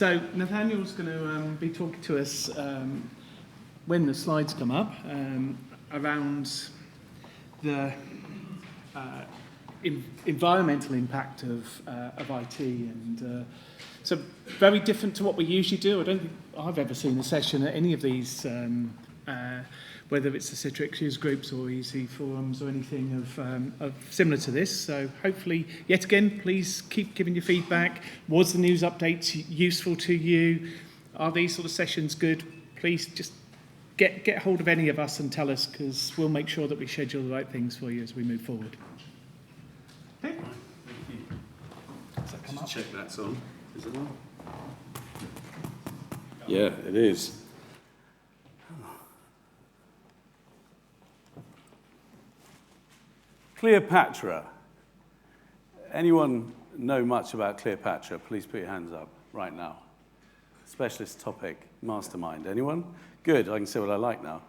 So Nathaniel's going to be talking to us when the slides come up around the environmental impact of IT, and so very different to what we usually do. I don't think I've ever seen a session at any of these, whether it's the Citrix use groups or EC forums or anything of similar to this. So hopefully, yet again, please keep giving your feedback. Was the news updates useful to you? Are these sort of sessions good? Please just get hold of any of us and tell us, because we'll make sure that we schedule the right things for you as we move forward. Okay. Thank you. Does that come up? Check that's on. Is it on? Yeah, it is. Cleopatra. Anyone know much about Cleopatra? Please put your hands up right now. Specialist topic, mastermind. Anyone? Good, I can say what I like now.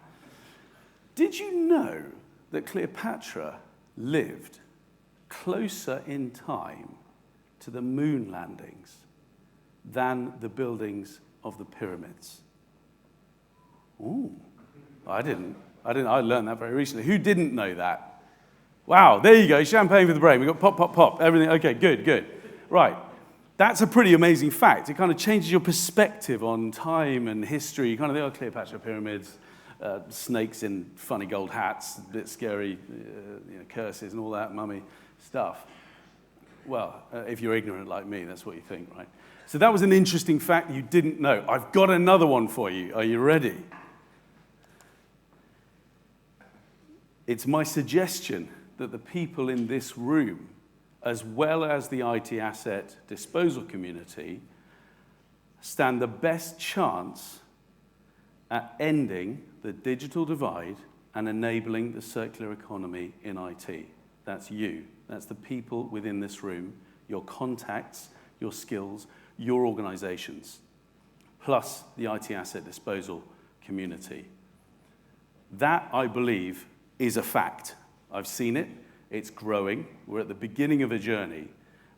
Did you know that Cleopatra lived closer in time to the moon landings than the buildings of the pyramids? Ooh, I didn't. I learned that very recently. Who didn't know that? Wow, there you go, champagne for the brain. We've got pop, pop, pop, everything. Okay, good. Right, that's a pretty amazing fact. It kind of changes your perspective on time and history. You kind of think, oh, Cleopatra pyramids, snakes in funny gold hats, a bit scary, curses and all that mummy stuff. Well, if you're ignorant like me, that's what you think, right? So that was an interesting fact you didn't know. I've got another one for you. Are you ready? It's my suggestion that the people in this room, as well as the IT asset disposal community, stand the best chance at ending the digital divide and enabling the circular economy in IT. That's you. That's the people within this room, your contacts, your skills, your organizations, plus the IT asset disposal community. That, I believe, is a fact. I've seen it. It's growing. We're at the beginning of a journey.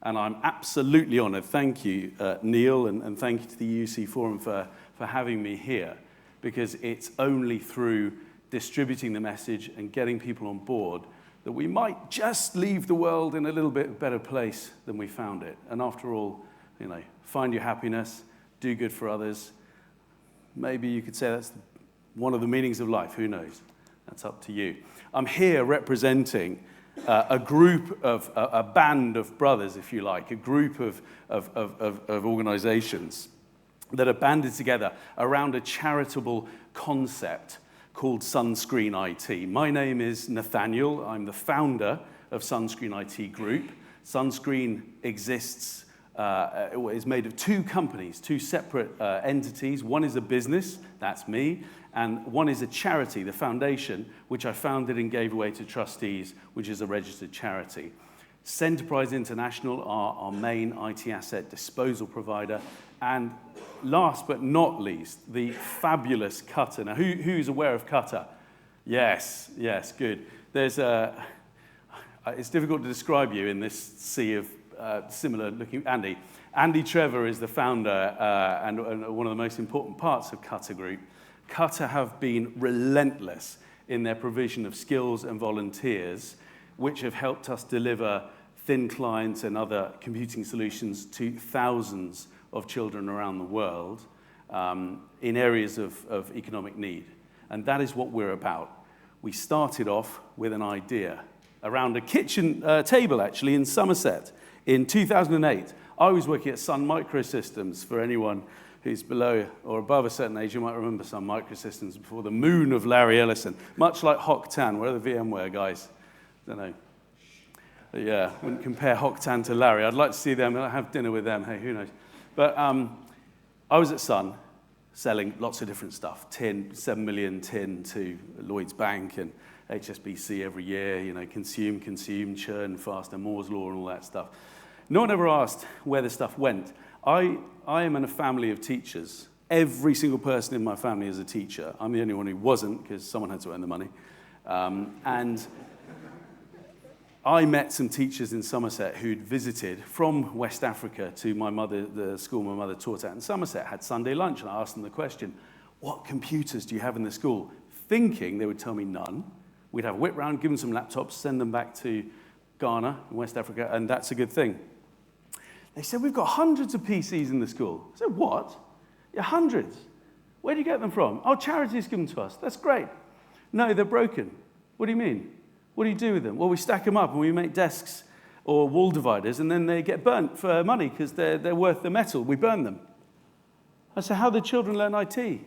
And I'm absolutely honored. Thank you, Neil, and thank you to the UC Forum for having me here, because it's only through distributing the message and getting people on board that we might just leave the world in a little bit better place than we found it. And after all, find your happiness, do good for others. Maybe you could say that's one of the meanings of life. Who knows? That's up to you. I'm here representing a group of, a band of brothers, if you like, a group of organizations that are banded together around a charitable concept called Sunscreen IT. My name is Nathaniel. I'm the founder of Sunscreen IT Group. Sunscreen exists, is made of two companies, two separate entities. One is a business, that's me, and one is a charity, the foundation, which I founded and gave away to trustees, which is a registered charity. Centerprise International are our main IT asset disposal provider, and last but not least, the fabulous Cutter. Now, who's aware of Cutter? Yes, good. There's it's difficult to describe you in this sea of similar-looking Andy. Andy Trevor is the founder and one of the most important parts of Cutter Group. Cutter have been relentless in their provision of skills and volunteers, which have helped us deliver thin clients and other computing solutions to thousands of children around the world in areas of economic need. And that is what we're about. We started off with an idea around a kitchen table, actually, in Somerset in 2008. I was working at Sun Microsystems. For anyone who's below or above a certain age, you might remember Sun Microsystems before the moon of Larry Ellison, much like Hock-Tan. Where are the VMware guys? Don't know. But yeah, wouldn't compare Hock-Tan to Larry. I'd like to see them. I'd have dinner with them. Hey, who knows? But I was at Sun selling lots of different stuff. 7 million tin to Lloyds Bank and HSBC every year, consume, churn faster, Moore's Law and all that stuff. No one ever asked where the stuff went. I am in a family of teachers. Every single person in my family is a teacher. I'm the only one who wasn't, because someone had to earn the money. And I met some teachers in Somerset who'd visited from West Africa to the school my mother taught at in Somerset, had Sunday lunch, and I asked them the question, what computers do you have in the school? Thinking they would tell me none. We'd have a whip round, give them some laptops, send them back to Ghana in West Africa, and that's a good thing. They said, we've got hundreds of PCs in the school. I said, what? Yeah, hundreds. Where do you get them from? Oh, charities give them to us. That's great. No, they're broken. What do you mean? What do you do with them? Well, we stack them up and we make desks or wall dividers, and then they get burnt for money because they're worth the metal. We burn them. I said, how do the children learn IT?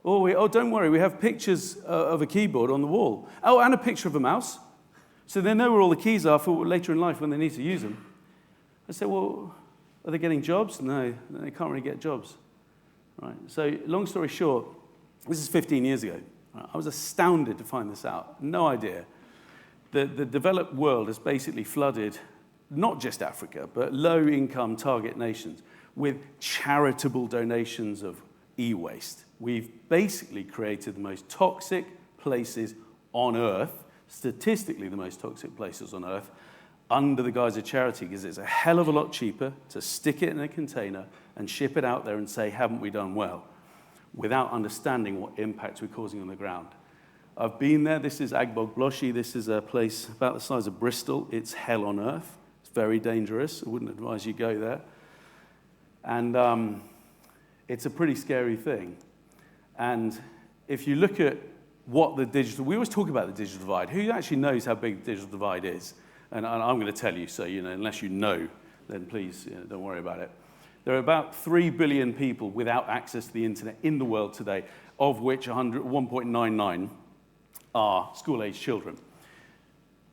Oh, don't worry, we have pictures of a keyboard on the wall. Oh, and a picture of a mouse. So they know where all the keys are for later in life when they need to use them. I said, well, are they getting jobs? No, they can't really get jobs. Right. So long story short, this is 15 years ago. I was astounded to find this out. No idea. The developed world has basically flooded not just Africa, but low-income target nations with charitable donations of e-waste. We've basically created the most toxic places on Earth, statistically the most toxic places on Earth, under the guise of charity, because it's a hell of a lot cheaper to stick it in a container and ship it out there and say, haven't we done well, without understanding what impacts we're causing on the ground. I've been there. This is Agbog Bloshi. This is a place about the size of Bristol. It's hell on earth. It's very dangerous. I wouldn't advise you go there. And it's a pretty scary thing. And if you look at what we always talk about the digital divide. Who actually knows how big the digital divide is? And I'm going to tell you, so unless you know, then please don't worry about it. There are about 3 billion people without access to the internet in the world today, of which 1.99 are school-age children.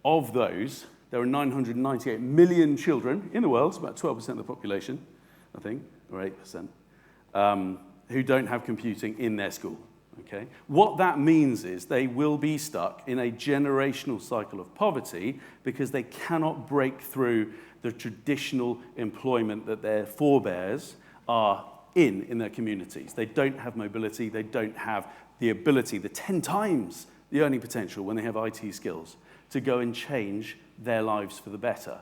Of those, there are 998 million children in the world, it's about 12% of the population, I think, or 8%, who don't have computing in their school. Okay? What that means is they will be stuck in a generational cycle of poverty because they cannot break through the traditional employment that their forebears are in their communities. They don't have mobility, they don't have the ability, the 10 times the earning potential when they have IT skills to go and change their lives for the better.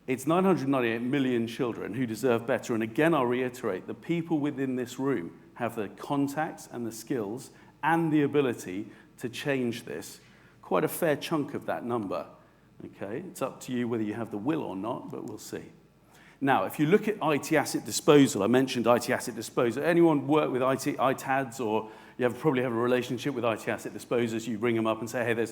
It's 998 million children who deserve better, and again I'll reiterate, the people within this room have the contacts and the skills and the ability to change this. Quite a fair chunk of that number. Okay, it's up to you whether you have the will or not, but we'll see. Now, if you look at IT asset disposal, I mentioned IT asset disposal. Anyone work with ITADs, or you probably have a relationship with IT asset disposers, you bring them up and say, hey,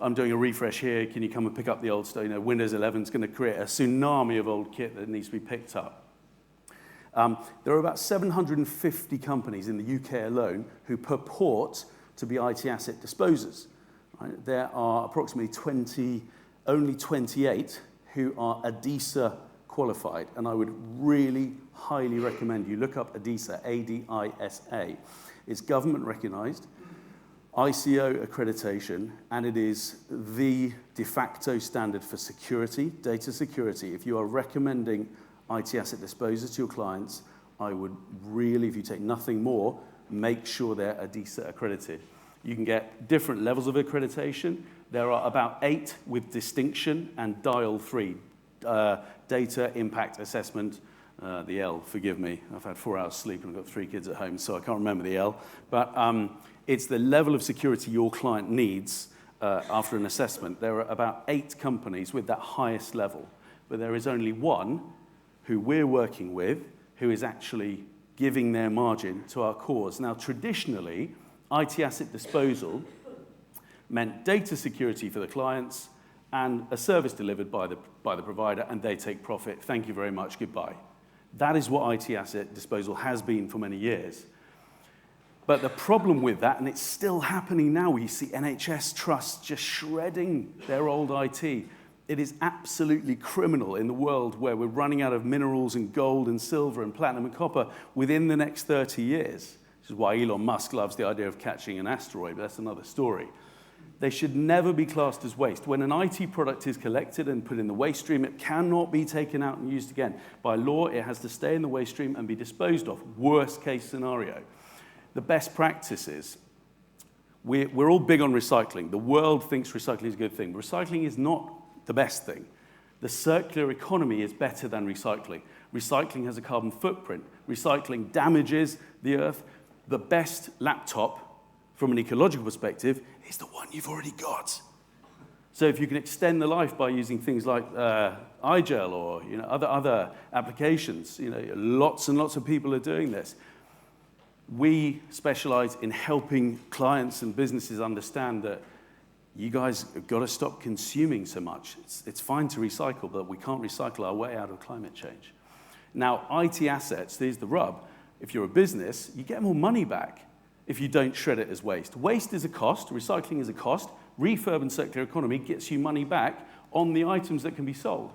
I'm doing a refresh here, can you come and pick up the old stuff? Windows 11 is going to create a tsunami of old kit that needs to be picked up. There are about 750 companies in the UK alone who purport to be IT asset disposers. Right? There are approximately only 28 who are ADISA qualified, and I would really highly recommend you look up ADISA, A-D-I-S-A. It's government recognized, ICO accreditation, and it is the de facto standard for security, data security. If you are recommending IT asset disposers to your clients, I would really, if you take nothing more, make sure they're ADISA accredited. You can get different levels of accreditation. There are about 8 with distinction and dial 3, data impact assessment, the L, forgive me. I've had 4 hours sleep and I've got 3 kids at home, so I can't remember the L. But it's the level of security your client needs after an assessment. There are about 8 companies with that highest level, but there is only one who we're working with who is actually giving their margin to our cause. Now, traditionally, IT asset disposal meant data security for the clients and a service delivered by the provider, and they take profit. Thank you very much, goodbye. That is what IT asset disposal has been for many years. But the problem with that, and it's still happening now, we see NHS trusts just shredding their old IT. It is absolutely criminal in the world where we're running out of minerals and gold and silver and platinum and copper within the next 30 years. Which is why Elon Musk loves the idea of catching an asteroid, but that's another story. They should never be classed as waste. When an IT product is collected and put in the waste stream, it cannot be taken out and used again. By law, it has to stay in the waste stream and be disposed of. Worst case scenario. The best practices, We're all big on recycling. The world thinks recycling is a good thing. Recycling is not the best thing. The circular economy is better than recycling. Recycling has a carbon footprint. Recycling damages the earth. The best laptop, from an ecological perspective, is the one you've already got. So if you can extend the life by using things like iGel or other applications, lots and lots of people are doing this. We specialize in helping clients and businesses understand that you guys have got to stop consuming so much. It's fine to recycle, but we can't recycle our way out of climate change. Now, IT assets, here's the rub. If you're a business, you get more money back if you don't shred it as waste. Waste is a cost, recycling is a cost. Refurb and circular economy gets you money back on the items that can be sold.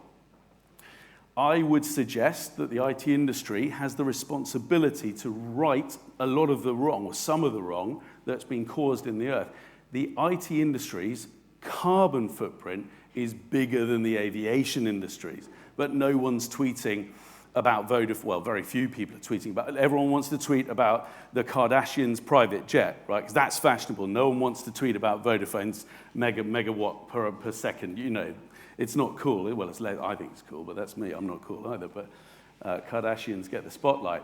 I would suggest that the IT industry has the responsibility to right a lot of the wrong, or some of the wrong, that's been caused in the earth. The IT industry's carbon footprint is bigger than the aviation industry's, but no one's tweeting about Vodafone. Well, very few people are tweeting about it. Everyone wants to tweet about the Kardashians' private jet, right? Because that's fashionable. No one wants to tweet about Vodafone's megawatt per second. It's not cool. Well, I think it's cool, but that's me. I'm not cool either. But Kardashians get the spotlight.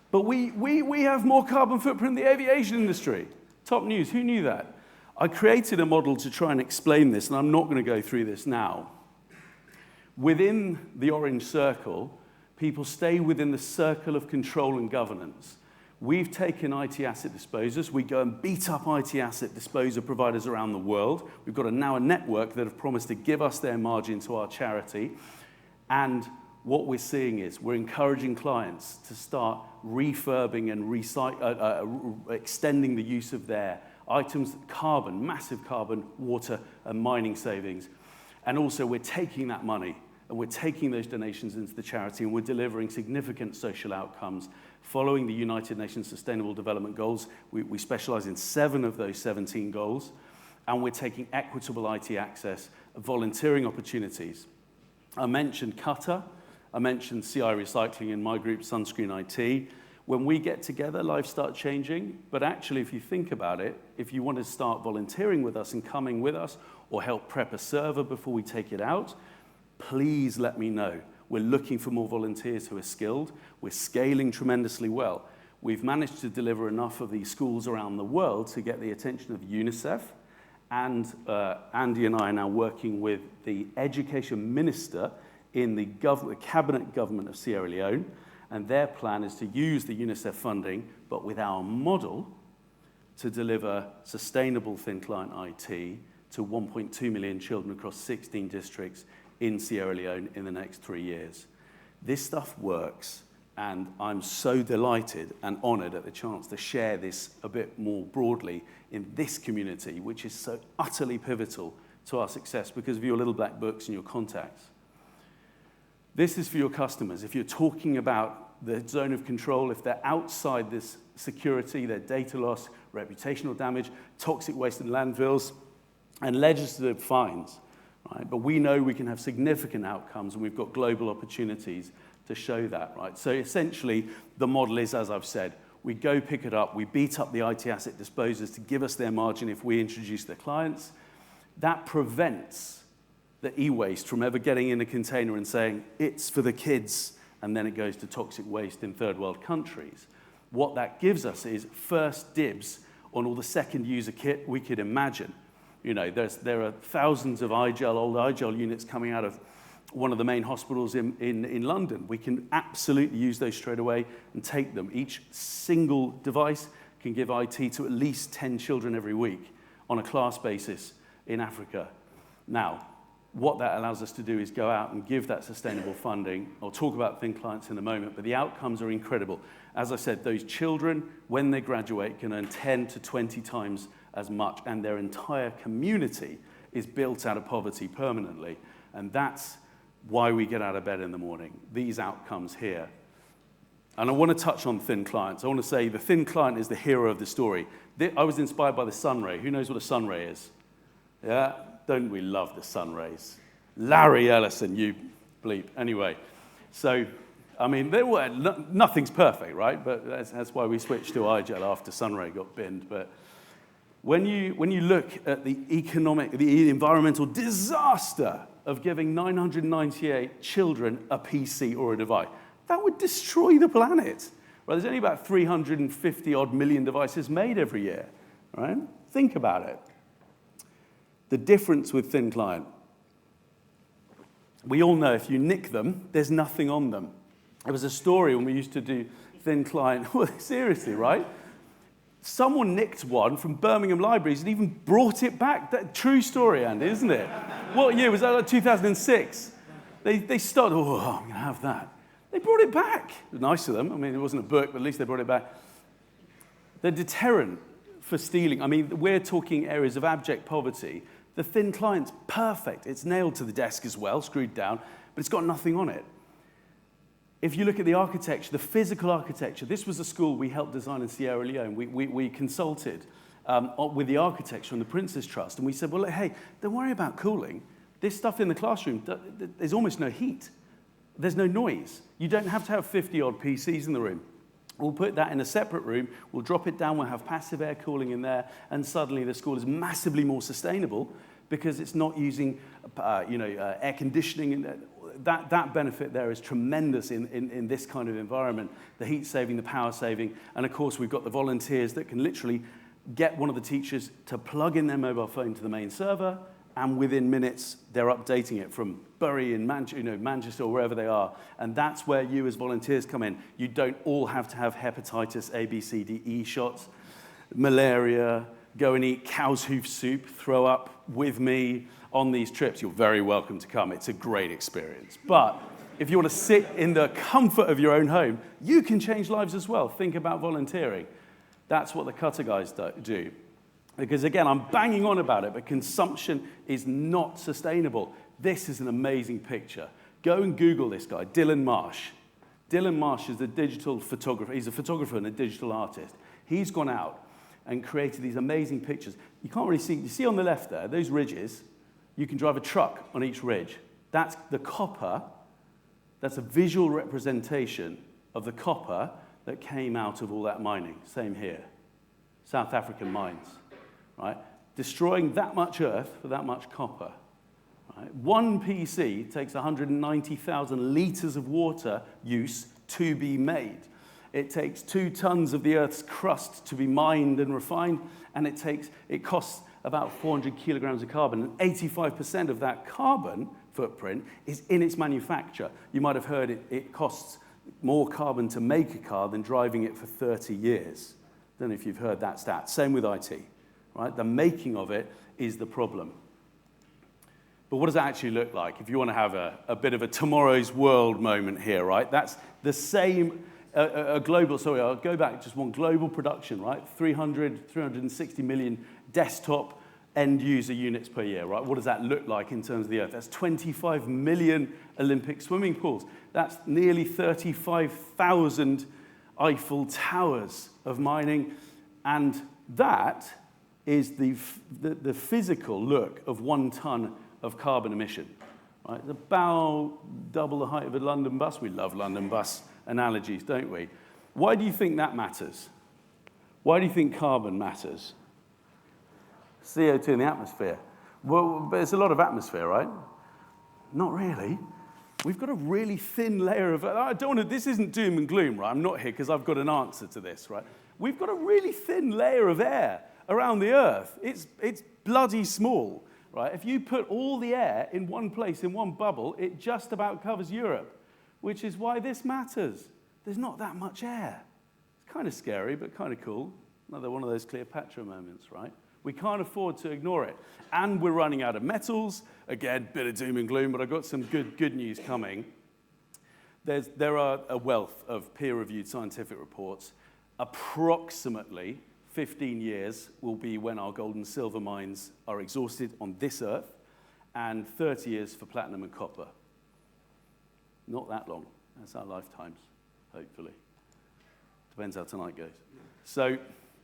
But we have more carbon footprint than the aviation industry. Top news. Who knew that? I created a model to try and explain this, and I'm not going to go through this now. Within the orange circle, people stay within the circle of control and governance. We've taken IT asset disposers. We go and beat up IT asset disposer providers around the world. We've got now a network that have promised to give us their margin to our charity. And what we're seeing is we're encouraging clients to start refurbing and extending the use of their items, carbon, massive carbon, water, and mining savings. And also we're taking that money and we're taking those donations into the charity, and we're delivering significant social outcomes. Following the United Nations Sustainable Development Goals, we specialize in 7 of those 17 goals, and we're taking equitable IT access, volunteering opportunities. I mentioned Qatar, I mentioned CI Recycling in my group, Sunscreen IT. When we get together, lives start changing, but actually, if you think about it, if you want to start volunteering with us and coming with us, or help prep a server before we take it out, please let me know. We're looking for more volunteers who are skilled. We're scaling tremendously well. We've managed to deliver enough of these schools around the world to get the attention of UNICEF. And Andy and I are now working with the education minister in the cabinet government of Sierra Leone. And their plan is to use the UNICEF funding, but with our model, to deliver sustainable thin client IT to 1.2 million children across 16 districts in Sierra Leone in the next 3 years. This stuff works, and I'm so delighted and honored at the chance to share this a bit more broadly in this community, which is so utterly pivotal to our success because of your little black books and your contacts. This is for your customers. If you're talking about the zone of control, if they're outside this security, their data loss, reputational damage, toxic waste in landfills, and legislative fines, right? But we know we can have significant outcomes, and we've got global opportunities to show that, right? So essentially, the model is, as I've said, we go pick it up, we beat up the IT asset disposers to give us their margin if we introduce their clients. That prevents the e-waste from ever getting in a container and saying, it's for the kids, and then it goes to toxic waste in third world countries. What that gives us is first dibs on all the second user kit we could imagine. There are thousands of old iGel units coming out of one of the main hospitals in London. We can absolutely use those straight away and take them. Each single device can give IT to at least 10 children every week on a class basis in Africa. Now, what that allows us to do is go out and give that sustainable funding. I'll talk about thin clients in a moment, but the outcomes are incredible. As I said, those children, when they graduate, can earn 10 to 20 times as much, and their entire community is built out of poverty permanently. And that's why we get out of bed in the morning, these outcomes here. And I want to touch on thin clients. I want to say the thin client is the hero of the story. I was inspired by the sun ray. Who knows what a sun ray is? Yeah? Don't we love the sun rays? Larry Ellison, you bleep. Anyway, so, I mean, nothing's perfect, right? But that's why we switched to iGel after Sunray got binned. But When you look at the environmental disaster of giving 998 children a PC or a device, that would destroy the planet. Right? There's only about 350 odd million devices made every year. Right? Think about it. The difference with thin client. We all know if you nick them, there's nothing on them. There was a story when we used to do thin client. Well, seriously, right? Someone nicked one from Birmingham Libraries and even brought it back. That true story, Andy, isn't it? What year was that? Like 2006. They started, I'm going to have that. They brought it back. It was nice of them. I mean, it wasn't a book, but at least they brought it back. The deterrent for stealing, I mean, we're talking areas of abject poverty. The thin client's perfect. It's nailed to the desk as well, screwed down, but it's got nothing on it. If you look at the architecture, the physical architecture, this was a school we helped design in Sierra Leone. We consulted with the architecture and the Prince's Trust, and we said, well, hey, don't worry about cooling. This stuff in the classroom, there's almost no heat. There's no noise. You don't have to have 50-odd PCs in the room. We'll put that in a separate room. We'll drop it down. We'll have passive air cooling in there, and suddenly the school is massively more sustainable because it's not using air conditioning. And that benefit there is tremendous in this kind of environment, the heat saving, the power saving, and of course we've got the volunteers that can literally get one of the teachers to plug in their mobile phone to the main server, and within minutes they're updating it from Bury in Manchester or wherever they are, and that's where you as volunteers come in. You don't all have to have hepatitis A, B, C, D, E shots, malaria, go and eat cow's hoof soup, throw up with me on these trips. You're very welcome to come. It's a great experience. But if you want to sit in the comfort of your own home, you can change lives as well. Think about volunteering. That's what the Cutter guys do. Because again, I'm banging on about it, but consumption is not sustainable. This is an amazing picture. Go and Google this guy, Dylan Marsh. Dylan Marsh is a digital photographer. He's a photographer and a digital artist. He's gone out and created these amazing pictures. You can't really see, you see on the left there, those ridges, you can drive a truck on each ridge. That's the copper. That's a visual representation of the copper that came out of all that mining. Same here. South African mines, right? Destroying that much earth for that much copper. Right? One PC takes 190,000 liters of water use to be made. It takes 2 tons of the Earth's crust to be mined and refined, and it costs about 400 kilograms of carbon, and 85% of that carbon footprint is in its manufacture. You might have heard it costs more carbon to make a car than driving it for 30 years. I don't know if you've heard that stat. Same with IT, right? The making of it is the problem. But what does that actually look like? If you want to have a bit of a tomorrow's world moment here, right? That's the same, I'll go back just one global production, right? 360 million desktop end user units per year, right? What does that look like in terms of the Earth? That's 25 million Olympic swimming pools. That's nearly 35,000 Eiffel Towers of mining. And that is the physical look of 1 ton of carbon emission. Right? It's about double the height of a London bus. We love London bus analogies, don't we? Why do you think that matters? Why do you think carbon matters? CO2 in the atmosphere. Well, but it's a lot of atmosphere, right? Not really. We've got a really thin layer of, I don't want to, this isn't doom and gloom, right? I'm not here because I've got an answer to this, right? We've got a really thin layer of air around the Earth. It's bloody small, right? If you put all the air in one place, in one bubble, it just about covers Europe, which is why this matters. There's not that much air. It's kind of scary, but kind of cool. Another one of those Cleopatra moments, right? We can't afford to ignore it. And we're running out of metals. Again, bit of doom and gloom, but I've got some good news coming. There are a wealth of peer-reviewed scientific reports. Approximately 15 years will be when our gold and silver mines are exhausted on this Earth, and 30 years for platinum and copper. Not that long. That's our lifetimes, hopefully. Depends how tonight goes. So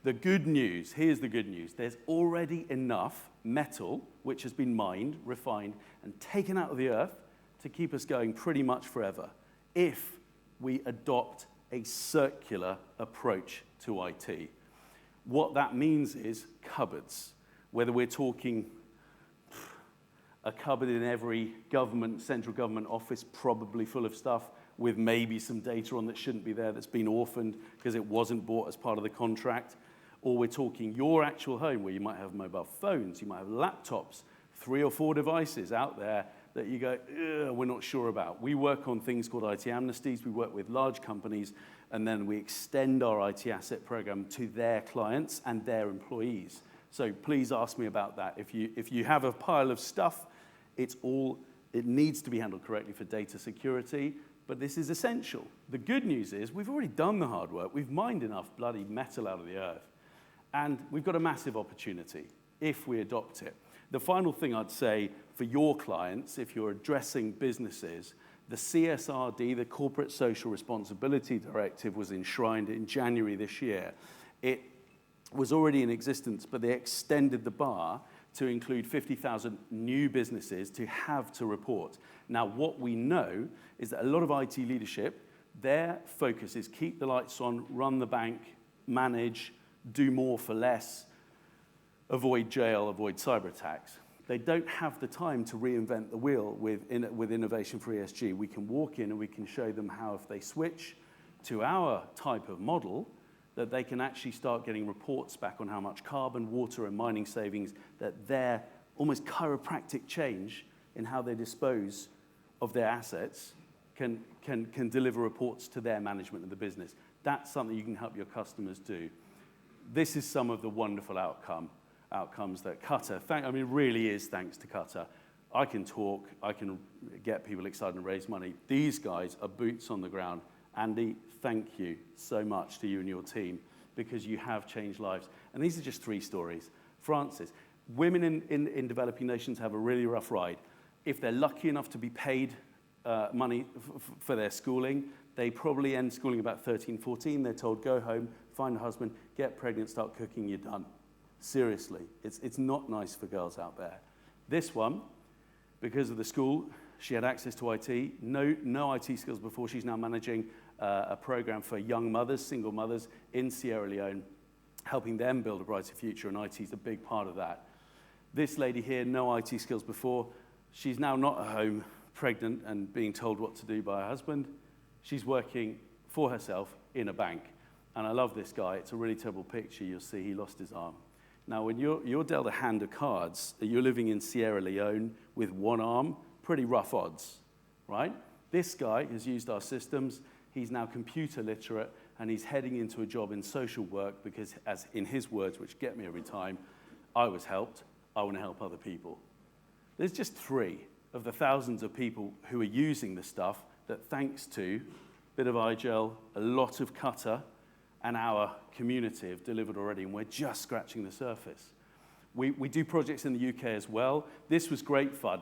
the good news, here's the good news. There's already enough metal which has been mined, refined, and taken out of the Earth to keep us going pretty much forever if we adopt a circular approach to IT. What that means is cupboards. Whether we're talking a cupboard in every central government office, probably full of stuff, with maybe some data on that shouldn't be there, that's been orphaned because it wasn't bought as part of the contract. Or we're talking your actual home, where you might have mobile phones, you might have laptops, 3 or 4 devices out there that you go, we're not sure about. We work on things called IT amnesties. We work with large companies, and then we extend our IT asset program to their clients and their employees. So please ask me about that. If you have a pile of stuff, it needs to be handled correctly for data security, but this is essential. The good news is we've already done the hard work. We've mined enough bloody metal out of the earth, and we've got a massive opportunity if we adopt it. The final thing I'd say for your clients, if you're addressing businesses, the CSRD, the Corporate Social Responsibility Directive, was enshrined in January this year. It was already in existence, but they extended the bar to include 50,000 new businesses to have to report. Now, what we know is that a lot of IT leadership, their focus is keep the lights on, run the bank, manage, do more for less, avoid jail, avoid cyber attacks. They don't have the time to reinvent the wheel with innovation for ESG. We can walk in and we can show them how, if they switch to our type of model, that they can actually start getting reports back on how much carbon, water, and mining savings, that their almost chiropractic change in how they dispose of their assets can deliver reports to their management of the business. That's something you can help your customers do. This is some of the wonderful outcomes that Qatar, really is thanks to Qatar. I can talk, I can get people excited and raise money. These guys are boots on the ground. Andy, thank you so much to you and your team, because you have changed lives. And these are just 3 stories. Francis, women in developing nations have a really rough ride. If they're lucky enough to be paid money for their schooling, they probably end schooling about 13, 14. They're told, go home, find a husband, get pregnant, start cooking, you're done. Seriously, it's not nice for girls out there. This one, because of the school, she had access to IT, no IT skills before. She's now managing a program for young mothers, single mothers in Sierra Leone, helping them build a brighter future, and IT is a big part of that. This lady here, no IT skills before. She's now not at home, pregnant and being told what to do by her husband. She's working for herself in a bank. And I love this guy. It's a really terrible picture. You'll see he lost his arm. Now, when you're dealt a hand of cards, you're living in Sierra Leone with one arm, pretty rough odds, right? This guy has used our systems. He's now computer literate, and he's heading into a job in social work because, as in his words, which get me every time, I was helped, I want to help other people. There's just 3 of the thousands of people who are using the stuff that, thanks to a bit of iGel, a lot of Qatar, and our community have delivered already, and we're just scratching the surface. We do projects in the UK as well. This was great fun,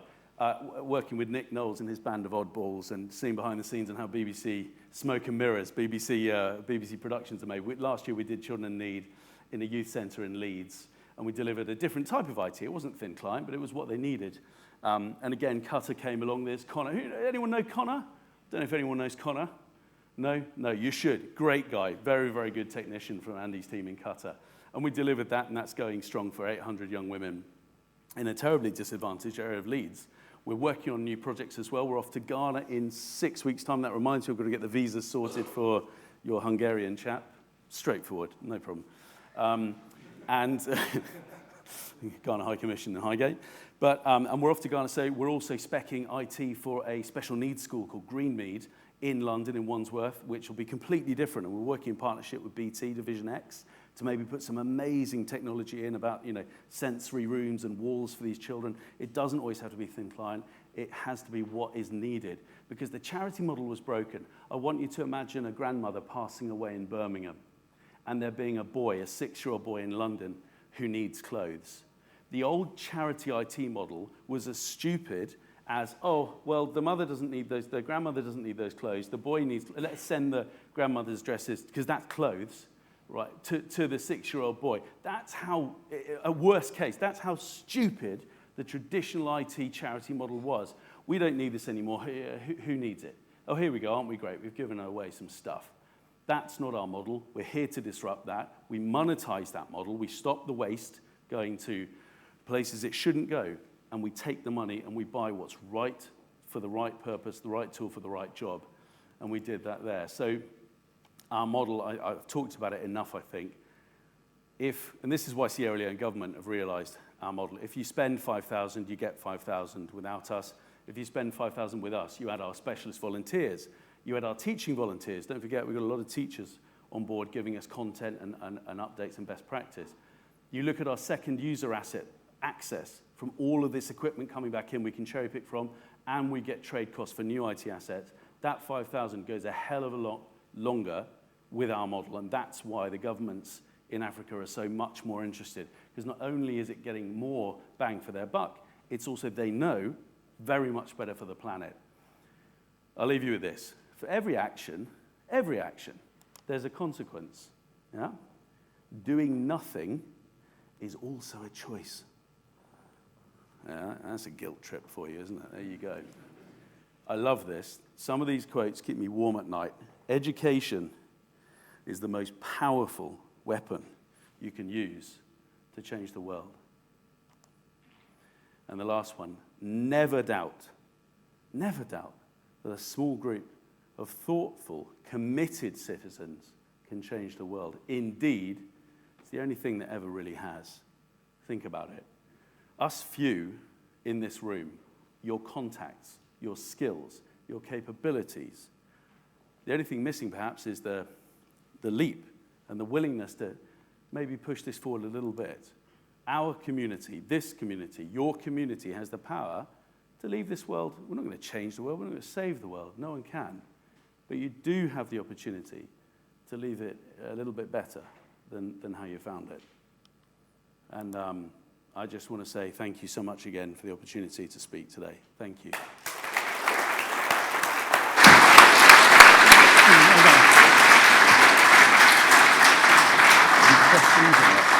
working with Nick Knowles and his band of oddballs and seeing behind the scenes and how BBC Smoke and Mirrors, BBC productions are made. Last year we did Children in Need in a youth centre in Leeds, and we delivered a different type of IT. It wasn't thin client, but it was what they needed. And again, Qatar came along. There's Connor. Anyone know Connor? Don't know if anyone knows Connor. No, you should. Great guy. Very, very good technician from Andy's team in Qatar. And we delivered that, and that's going strong for 800 young women in a terribly disadvantaged area of Leeds. We're working on new projects as well. We're off to Ghana in 6 weeks' time. That reminds me, we've got to get the visas sorted for your Hungarian chap. Straightforward, no problem. And Ghana High Commission and Highgate. And we're off to Ghana, so we're also speccing IT for a special needs school called Greenmead in London, in Wandsworth, which will be completely different. And we're working in partnership with BT, Division X, to maybe put some amazing technology in about, sensory rooms and walls for these children. It doesn't always have to be thin client. It has to be what is needed, because the charity model was broken. I want you to imagine a grandmother passing away in Birmingham, and there being a boy, a 6-year-old boy in London, who needs clothes. The old charity IT model was as stupid as, the mother doesn't need those, the grandmother doesn't need those clothes, the boy needs, let's send the grandmother's dresses, because that's clothes, right, to the 6-year-old boy. That's how, a worst case, that's how stupid the traditional IT charity model was. We don't need this anymore. Who needs it? Oh, here we go, aren't we great? We've given away some stuff. That's not our model. We're here to disrupt that. We monetize that model. We stop the waste going to places it shouldn't go, and we take the money and we buy what's right for the right purpose, the right tool for the right job. And we did that there. So our model, I've talked about it enough, I think. And this is why Sierra Leone government have realized our model. If you spend 5,000, you get 5,000 without us. If you spend 5,000 with us, you add our specialist volunteers. You add our teaching volunteers. Don't forget, we've got a lot of teachers on board giving us content and updates and best practice. You look at our second user asset, access, from all of this equipment coming back in, we can cherry pick from, and we get trade costs for new IT assets. That 5,000 goes a hell of a lot longer with our model, and that's why the governments in Africa are so much more interested, because not only is it getting more bang for their buck, it's also, they know, very much better for the planet. I'll leave you with this. For every action, there's a consequence. Yeah? Doing nothing is also a choice. Yeah, that's a guilt trip for you, isn't it? There you go. I love this. Some of these quotes keep me warm at night. Education is the most powerful weapon you can use to change the world. And the last one, never doubt that a small group of thoughtful, committed citizens can change the world. Indeed, it's the only thing that ever really has. Think about it. Us few in this room, your contacts, your skills, your capabilities. The only thing missing, perhaps, is the leap and the willingness to maybe push this forward a little bit. Our community, this community, your community has the power to leave this world. We're not going to change the world. We're not going to save the world. No one can. But you do have the opportunity to leave it a little bit better than how you found it. And I just want to say thank you so much again for the opportunity to speak today. Thank you. Any questions?